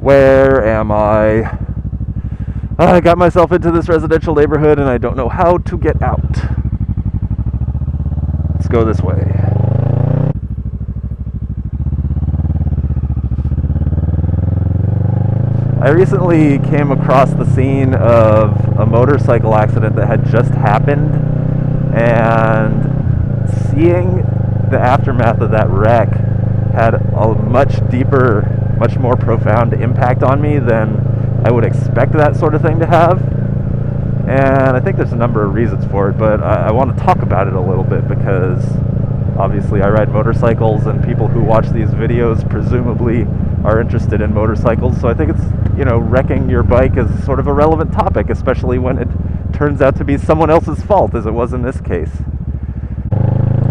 Where am I? I got myself into this residential neighborhood and I don't know how to get out. Let's go this way. I recently came across the scene of a motorcycle accident that had just happened, and seeing the aftermath of that wreck had a much deeper, much more profound impact on me than I would expect that sort of thing to have. And I think there's a number of reasons for it, but I want to talk about it a little bit because obviously I ride motorcycles and people who watch these videos presumably are interested in motorcycles, so I think it's, wrecking your bike is sort of a relevant topic, especially when it turns out to be someone else's fault, as it was in this case.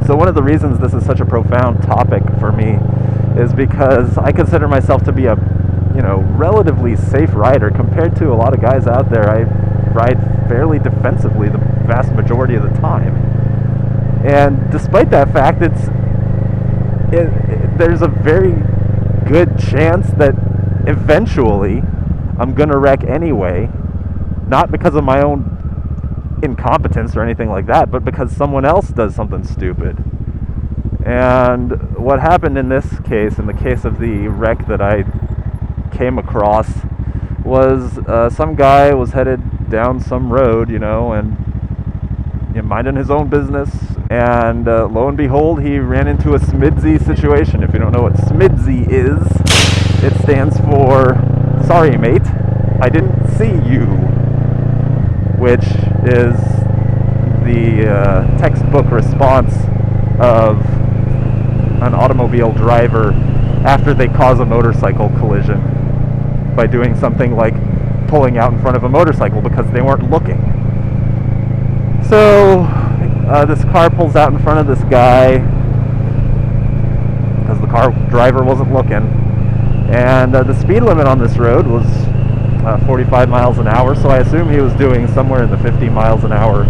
So one of the reasons this is such a profound topic for me is because I consider myself to be a, relatively safe rider compared to a lot of guys out there. I ride fairly defensively the vast majority of the time. And despite that fact, there's a very good chance that eventually I'm gonna wreck anyway, not because of my own incompetence or anything like that, but because someone else does something stupid. And what happened in this case, in the case of the wreck that I came across, was some guy was headed down some road, and minding his own business, and lo and behold, he ran into a SMIDSy situation. If you don't know what SMIDSy is, it stands for sorry mate, I didn't see you, which is the textbook response of an automobile driver after they cause a motorcycle collision by doing something like pulling out in front of a motorcycle because they weren't looking. So this car pulls out in front of this guy because the car driver wasn't looking, and the speed limit on this road was 45 miles an hour, so I assume he was doing somewhere in the 50 miles an hour,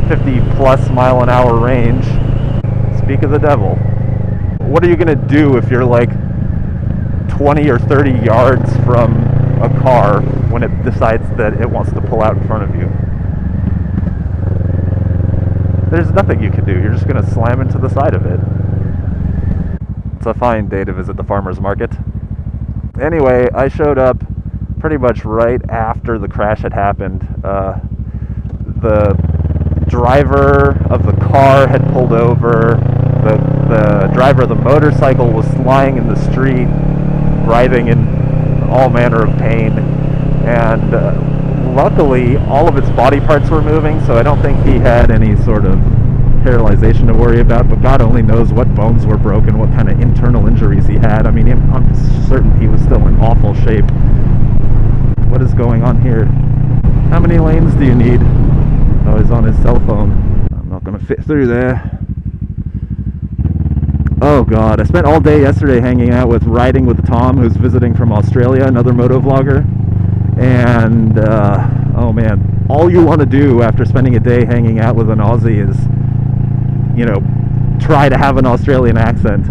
50 plus mile an hour range. Speak of the devil. What are you going to do if you're like 20 or 30 yards from a car when it decides that it wants to pull out in front of you? There's nothing you can do. You're just going to slam into the side of it. It's a fine day to visit the farmer's market. Anyway, I showed up pretty much right after the crash had happened. The driver of the car had pulled over. The driver of the motorcycle was lying in the street, writhing in all manner of pain. And luckily, all of its body parts were moving, so I don't think he had any sort of paralyzation to worry about, but God only knows what bones were broken, what kind of internal injuries he had. I mean, I'm certain he was still in awful shape. What is going on here? How many lanes do you need? Oh, he's on his cell phone. I'm not going to fit through there. Oh God, I spent all day yesterday hanging out riding with Tom, who's visiting from Australia, another moto vlogger. And, oh man, all you want to do after spending a day hanging out with an Aussie is, try to have an Australian accent.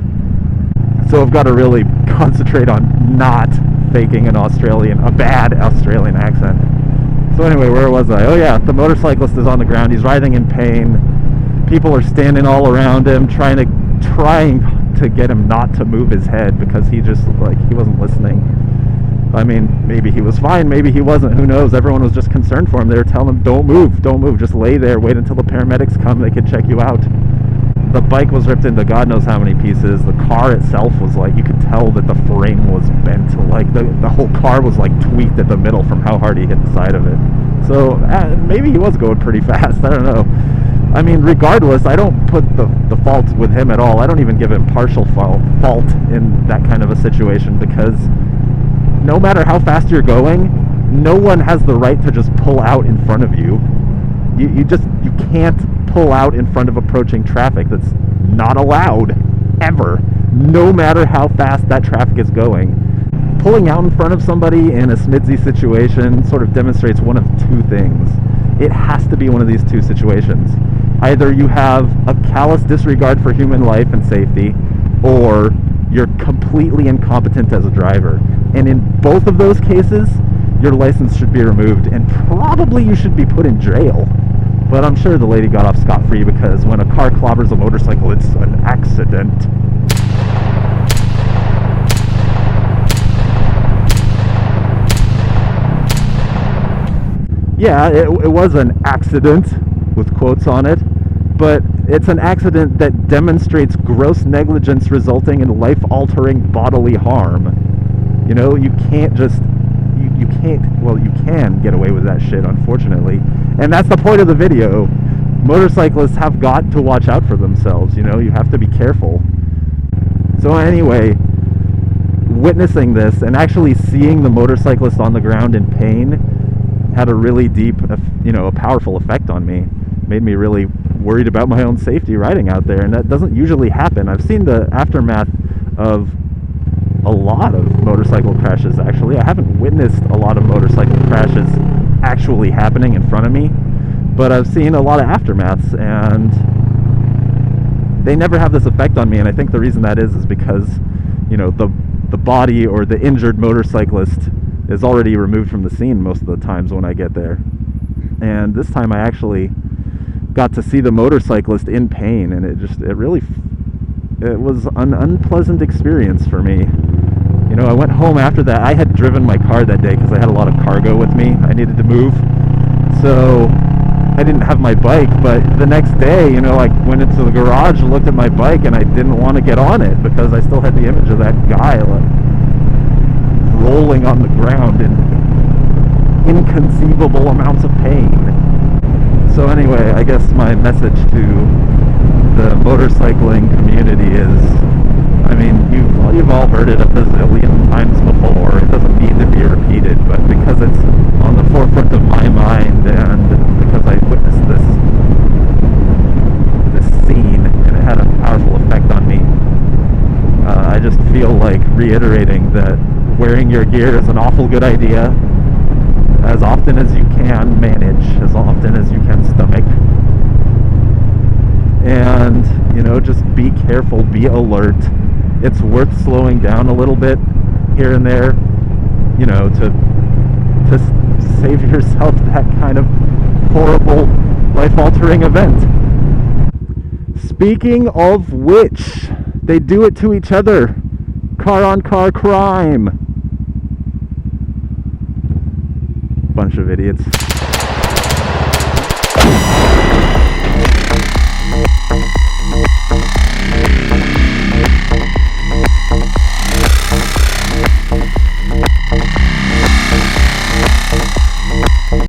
So I've got to really concentrate on not faking a bad Australian accent. So anyway, where was I? Oh yeah, the motorcyclist is on the ground. He's writhing in pain. People are standing all around him, trying to get him not to move his head because he wasn't listening. I mean, maybe he was fine, maybe he wasn't, who knows. Everyone was just concerned for him. They were telling him, don't move, just lay there, wait until the paramedics come, they can check you out. The bike was ripped into God knows how many pieces. The car itself was you could tell that the frame was bent, the whole car was tweaked at the middle from how hard he hit the side of it. So maybe he was going pretty fast, I don't know. I mean, regardless, I don't put the fault with him at all. I don't even give him partial fault in that kind of a situation, because no matter how fast you're going, no one has the right to just pull out in front of you. You can't pull out in front of approaching traffic. That's not allowed, ever, no matter how fast that traffic is going. Pulling out in front of somebody in a SMIDSy situation sort of demonstrates one of two things. It has to be one of these two situations. Either you have a callous disregard for human life and safety, or you're completely incompetent as a driver. And in both of those cases, your license should be removed, and probably you should be put in jail. But I'm sure the lady got off scot-free, because when a car clobbers a motorcycle, it's an accident. Yeah, it was an accident, with quotes on it, but it's an accident that demonstrates gross negligence resulting in life-altering bodily harm. You know, you can't just, you can't, well, you can get away with that shit, unfortunately. And that's the point of the video. Motorcyclists have got to watch out for themselves, you know, you have to be careful. So anyway, witnessing this and actually seeing the motorcyclist on the ground in pain had a really deep, you know, a powerful effect on me. Made me really worried about my own safety riding out there, and that doesn't usually happen. I've seen the aftermath of a lot of motorcycle crashes, actually. I haven't witnessed a lot of motorcycle crashes actually happening in front of me, but I've seen a lot of aftermaths, and they never have this effect on me. And I think the reason that is because, you know, the body or the injured motorcyclist is already removed from the scene most of the times when I get there. And this time I actually got to see the motorcyclist in pain, and it was an unpleasant experience for me. You know, I went home after that. I had driven my car that day because I had a lot of cargo with me. I needed to move, so I didn't have my bike. But the next day, you know, I went into the garage and looked at my bike, and I didn't want to get on it because I still had the image of that guy, like, rolling on the ground in inconceivable amounts of pain. So anyway, I guess my message to the motorcycling community is, I mean, you've all heard it a bazillion times before. It doesn't need to be repeated, but because it's on the forefront of my mind, and because I witnessed this scene and it had a powerful effect on me, I just feel like reiterating that wearing your gear is an awful good idea. As often as you can manage, as often as you can stomach. And, you know, just be careful, be alert. It's worth slowing down a little bit here and there, you know, to save yourself that kind of horrible, life-altering event. Speaking of which, they do it to each other. Car-on-car crime. Bunch of idiots.